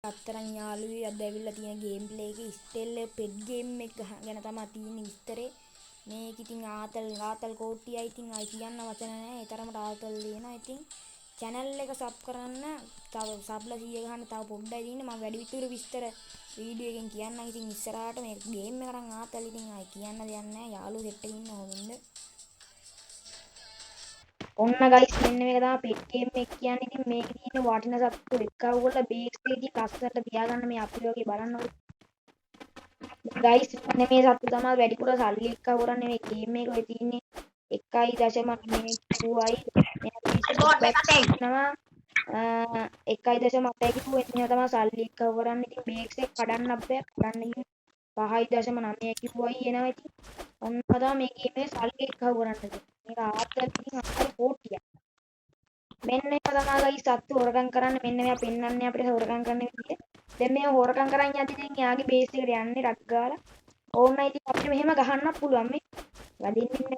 අත්තරන් යාළුවෝ අද ඇවිල්ලා තියෙන ගේම් ප්ලේ එකේ ස්ටෙල් පෙට් ගේම් එක ගැන තමයි තියෙන විස්තරේ. මේක ඉතින් ආතල් කෝට්ටියයි ඉතින් අය කියන්න වචන නැහැ. ඒ තරමට ආතල් දෙනවා. ඉතින් channel එක sub කරන්න තව සබ්ලා 100 ගහන්න තව පොඩ්ඩයි තියෙන්නේ. මම වැඩි විතර විස්තර වීඩියෝ එකෙන් කියන්නම්. ඉතින් ඉස්සරහට මේ ගේම් එක අරන් ආතල් ඉතින් අය කියන්න දෙයක් නැහැ. යාළුවෝ සෙට් එකේ ඉන්න හොඳින්ද. ඔන්න ගයිස් මෙන්න මේක තමයි පෙට් ගේම් එක කියන්නේ. ඉතින් මේකේ තියෙන වටින සත්තු එක්කව කරලා බේස් එකේදී ලස්සනට තියාගන්න මේ අපි වගේ බලන්න. ගයිස් මෙන්න මේ සත්තු තමයි වැඩිපුර සල්ලි එක්කව කරන්නේ මේ ගේම් එක. ඔය තියෙන්නේ 1.9 කිව්වයි එනවා 1.8 කිව්ව එන්න තමයි සල්ලි එක්කව කරන්නේ. ඉතින් බේස් එක කඩන්න බෑ. කඩන්න 5.9 කිව්වයි එනවා. ඉතින් ඔන්න තමයි මේ ගේම් එකේ සල්ලි එක්කව කරන්නේ. මේක ආතල් ඉතින් අතර කෝටියක්. මෙන්න මේක තමයි ගයිස් සත්තු හොරගම් කරන්න. මෙන්න මෙයා පෙන්වන්නේ අපිට හොරගම් කරන විදිය. දැන් මේ හොරගම් කරන් යද්දි දැන් යාගේ බේස් එකට යන්නේ රක් ගාලා. ඕන්න ඉතින් අපිට මෙහෙම ගහන්නත් පුළුවන් මේ. වදින්න ඉන්න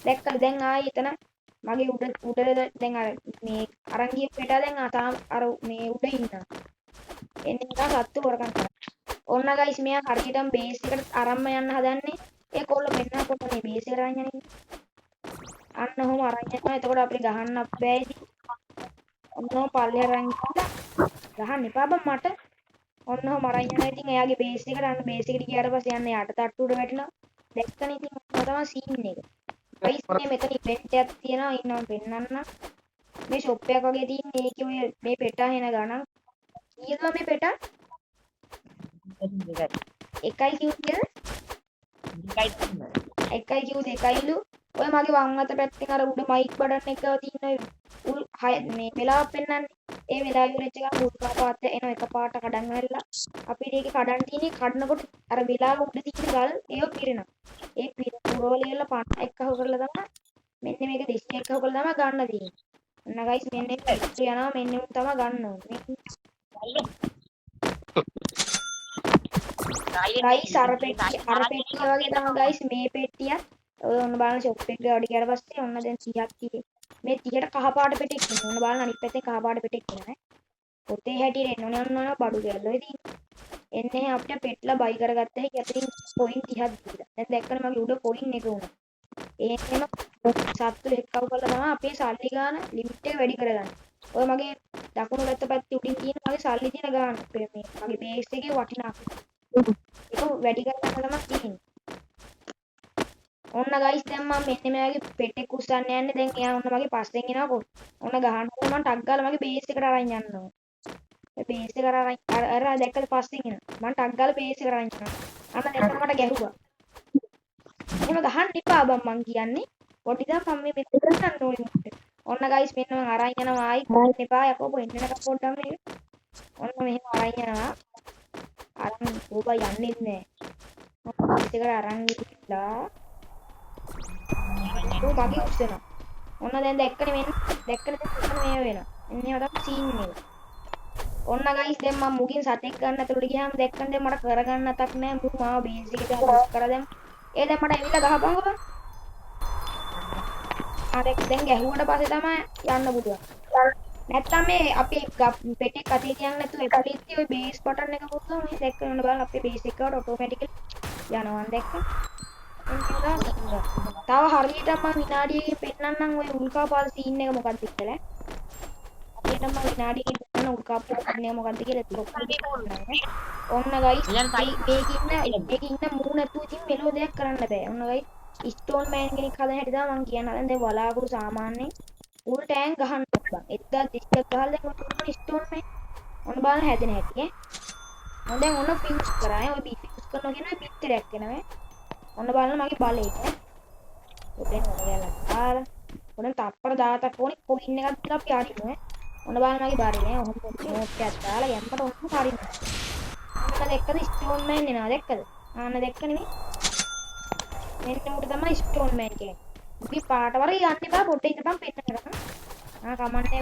දැක්කද දැන් ආයි එතන මගේ උඩ දැන් අර මේ අරන් ගිය පෙටා දැන් අර මේ උඩ ඉන්නවා. එන්නේ නිකන් සත්තු හොරගම් කරා. ඕන්න ගයිස් මෙයා හරියටම බේස් එකට අරන්ම යන්න හදන්නේ. ඒ කොල්ල මෙන්නකොට මේ බේස් එකට අරන් යන්නේ. අන්න ඔහොම අරන් යනවා. එතකොට අපිට ගහන්න බෑ ඉතින්. ඔන්නෝ පල්ලේ අරන් ගහන්න එපා බං මට. ඔන්න ඔහොම අරන් යනවා. ඉතින් එයාගේ බේස් එකට අන්න බේස් එකට ගියාට පස්සේ යන්න යට තට්ටුවට වැටෙනවා. දැක්කනේ ඉතින් ඔන්න තමයි සීන් එක. ගයිස් මේ මෙතන ඉවෙන්ට් එකක් තියෙනවා. ඉන්නවා පෙන්නන්න. මේ ෂොප් එකක් වගේ තියෙන ඒකේ ඔය මේ පෙටා එන ගණන්. කීයද මේ පෙටා? එකයි කිව්වද? එකයි කිව්වද එකයිලු. ඔය මගේ වම් අත පැත්තෙන් අර උඩ මයික් බටන් එක තියෙන උල් 6 මේ වෙලාව පෙන්නන්නේ. ඒ වෙලාව ඉවරෙච්ච ගමන් උල්කා පාත් එන එකපාරට කඩන් වැල්ලා අපිට ඒක කඩන් තියෙන්නේ කඩනකොට අර වෙලාව උඩ තියෙන ගල් ඒව පිරෙනවා. ඒ පුරවලියල 50 එකව කරලා තමයි මෙන්න මේක 31 එකව කරලා තමයි ගන්න තියෙන්නේ. ඔන්න ගයිස් මෙන්න මේක යනවා මෙන්න උන් තමයි ගන්න ඕනේ. ගයිස් අර පෙට්ටිය වගේ තමයි ගයිස් මේ පෙට්ටියත් ඔය ඔන්න බලන්න ෂොප් එක ගාඩි ගියාට පස්සේ ඔන්න දැන් 30ක් තියෙන්නේ. මේ 30ට කහ පාට පෙටෙක් ඉන්නේ. ඔන්න බලන්න අනිත් පැත්තේ කහ පාට පෙටෙක් ඉන්නේ. පොතේ හැටියට එන්න ඕන බඩු ගැල්ලෝ ඉතින්. එන්නේ අපිට පෙට්ලා බයි කරගත්තා. ඒක අතරින් පොයින්ට් 30ක් දීලා. දැන් දැක්කනේ මගේ උඩ පොයින්ට් එක උනා. ඒකෙම සත්තු එක්කව කරලා තමයි අපේ සල්ලි ගන්න ලිමිට් එක වැඩි කරගන්නේ. ඔය මගේ දකුණු පැත්ත පැත්තේ උඩින් තියෙන මගේ සල්ලි තියෙන ගාන මේ මගේ බේස් එකේ වටිනාකම. ඒක වැඩි කරගන්න තමයි තියෙන්නේ. ඔන්න ගයිස් දැන් මම මෙන්න මෙයාගේ පෙට්ටෙක් උස්සන්න යන්නේ. දැන් එයා ඔන්න මගේ පස්සෙන් එනවා. ඔන්න ගහනකොට මම ටක් ගාලා මගේ බේස් එකට අරන් යන්න ඕන. මේ බේස් එකට අර දැක්කද පස්සෙන් එනවා. මම ටක් ගාලා බේස් එකට අරන් යනවා. අන්න දැන් මට ගැහුවා. එහෙම ගහන්න එපා බං මං කියන්නේ. පොඩි දා මම මේ මෙතන ගන්න ඕනේ මුට. ඔන්න ගයිස් මෙන්න මම අරන් යනවා. ආයි ගහන්න එපා යකෝ එන්නක පොඩ්ඩක් මේක. ඔන්න මෙහෙම අරන් යනවා. අරන් ඕබා යන්නේ නැහැ. මම බේස් එකට අරන් ගිහලා ඌ මගේ උස්සනවා. ඔන්න දැන් දැක්කනේ මෙන්න දැක්කනේ දැන් මේ වෙනවා. එන්නේ මට සීන් එක. ඔන්න ගයිස් දැන් මම මුගින් සතෙක් ගන්න ඇතුළට ගියාම දැක්කනේ දැන් මට කරගන්න අතක් නැහැ. මු මාව බේස් එකට දාලා කරා දැන්. ඒ දැන් මට ඇවිල්ලා ගහපන්කෝ. ආ දැන් ගැහුවට පස්සේ තමයි යන්න පුළුවන්. නැත්තම් මේ අපේ පෙටෙක් අතේ තියන්න නැතුව එපලිත්ටි ඔය බේස් බටන් එක පුරුදුම මේ දැක්කම බලන්න අපේ බේස් එකට ඔටෝමැටිකලි යනවා දැක්ක. තව හරියට මම විනාඩියකින් පෙන්නන්නම් ඔය උල්කාපාත සීන් එක මොකක්ද කියලා. හරියට මම විනාඩියකින් පෙන්නන උල්කාපාත සීන් එක මොකක්ද කියලා ඔන්න ගයිස් මේක ඉන්න මූ නැතුව ඉතින් මෙලෝ දෙයක් කරන්න බෑ. ඔන්න ගයිස් ස්ටෝන් මෑන් කෙනෙක් හදන හැටි තමයි මම කියන්න හදන්නේ. දැන් වලාකුළු සාමාන්‍යයෙන් උල් ටෑන්ක් ගහන්න බෑ. 1030ක් ගහලා දැන් ඔන්න ස්ටෝන් මෑන් ඔන්න බලන්න හැදෙන හැටි ඈ. මම දැන් ඔන්න ෆියුස් කරා ඈ. ඔය ෆියුස් කරනවා කියන පිටරයක් එනවා. ඔන්න බලන්න මගේ බලය ඈ. ඔතෙන් ඔයාලා ආර ඔන්න තප්පර 17ක් ඕනේ කොයින් එකක් දාලා අපි ආරිමු ඈ. ඔන්න බලන්න මගේ බාරේ ඈ. ඔහොම නෝට්ටයක් දාලා යම්මට ඔන්න ආරිමු. ඔන්න දැක්කද ස්ටෝන් මෑන් එනවා දැක්කද? ආන්න දැක්කනේ මේ. මෙන්න උඩ තමයි ස්ටෝන් මෑන් කියන්නේ. අපි පාට වර යන්න එපා පොඩ්ඩක් ඉඳපන් පෙන්නන්න. ආ කමන්නේ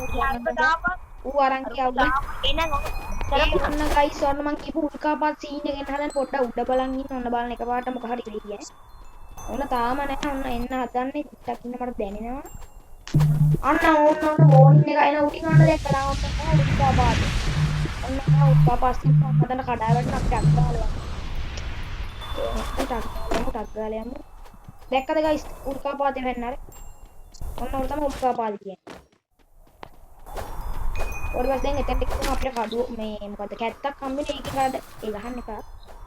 ඌ අරන් කියවුවා. ඔන්න ගයිස් ඔන්න මං කියපු උල්කාපාත සීන් එක ගෙන්න හදන්න පොඩ්ඩක් උඩ බලන් ඉන්න. ඔන්න බලන්න එකපාරට මොක හරි වෙයි ඈ. ඔන්න තාම නැහැ. ඔන්න එන්න හදන්නේ ටිකක් ඉන්න මට දැනෙනවා. අන්න ඕන්න වෝනින් එක එන උඩින් ඔන්න දැක්කලා ඔන්න උල්කාපාත. ඔන්න පස්සේ මතන කඩා වැටෙන අපිට අක්කාලයක්. ටක් ගාලා යමු. දැක්කද ගයිස් උල්කාපාතේ වෙන්න අර. ඔන්න තමයි උල්කාපාතේ කියන්නේ. ඔරවස් දැන් එතෙන්ට ගිහින් අපිට කඩුව මේ මොකද කැත්තක් හම්බෙන්නේ ඒක කාද ඒ ගහන්න එපා.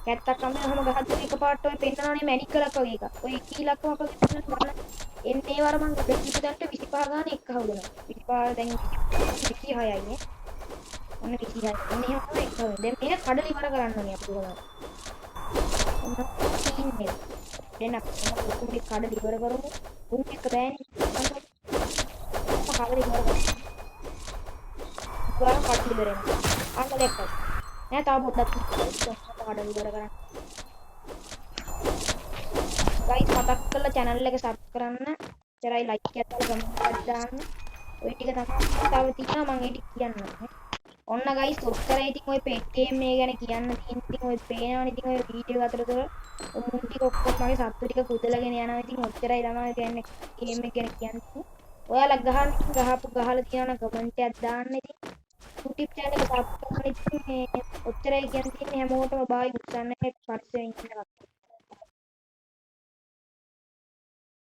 කැත්තක් හම්බෙන්නේ ඔහම ගහද්දි එකපාරට ඔය පෙන්නනනේ මැණික්කලක් වගේ එකක්. ඔය කීලක්ම අපිට පෙන්නන්න බලන්න. එන්නේ වර මං දෙකීපදන්ට 25 ගාන එක හවුදනවා. 25 දැන් 26යි නේ. ඔන්න 26යි. එන්නේ එහෙම තමයි එක හවුද. දැන් මේක කඩල ඉවර කරන්න ඕනේ අපිට උගලන. ඔන්න ඉන්නේ. දැන් අපි මේක කඩල ඉවර කරමු. උන් එක බෑනේ. කඩල ඉවර කරමු. ගාන කඩල ඉවර වෙනවා. අන්න දැක්කද? නෑ තාම පොඩ්ඩක් කඩල ඉවර කරන්න. guys මතක් කරලා channel එක sub කරන්න. එච්චරයි like එකක් දාලා comment එකක් දාන්න. ඔය ටික තමයි තව තියෙනවා මම ඒ ටික කියන්නම්. ඔන්න guys ඔච්චරයි ඉතින් ඔය pet game එක ගැන කියන්න තියෙන ඉතින් ඔය පේනවනේ ඉතින් ඔය වීඩියෝ අතරතුර මුන් ටික ඔක්කොම මගේ සත්තු ටික කුදලාගෙන යනවා ඉතින් ඔච්චරයි තමයි කියන්නේ game එක ගැන කියන්නේ. ඔයාලා ගහලා තියෙනවා නම් comment එකක් දාන්න ඉතින් YouTube channel එක sub කරන්න ඉතින් ඔච්චරයි කියන්නේ හැමෝටම bye උත්සන්න පරිස්සමෙන් ඉන්න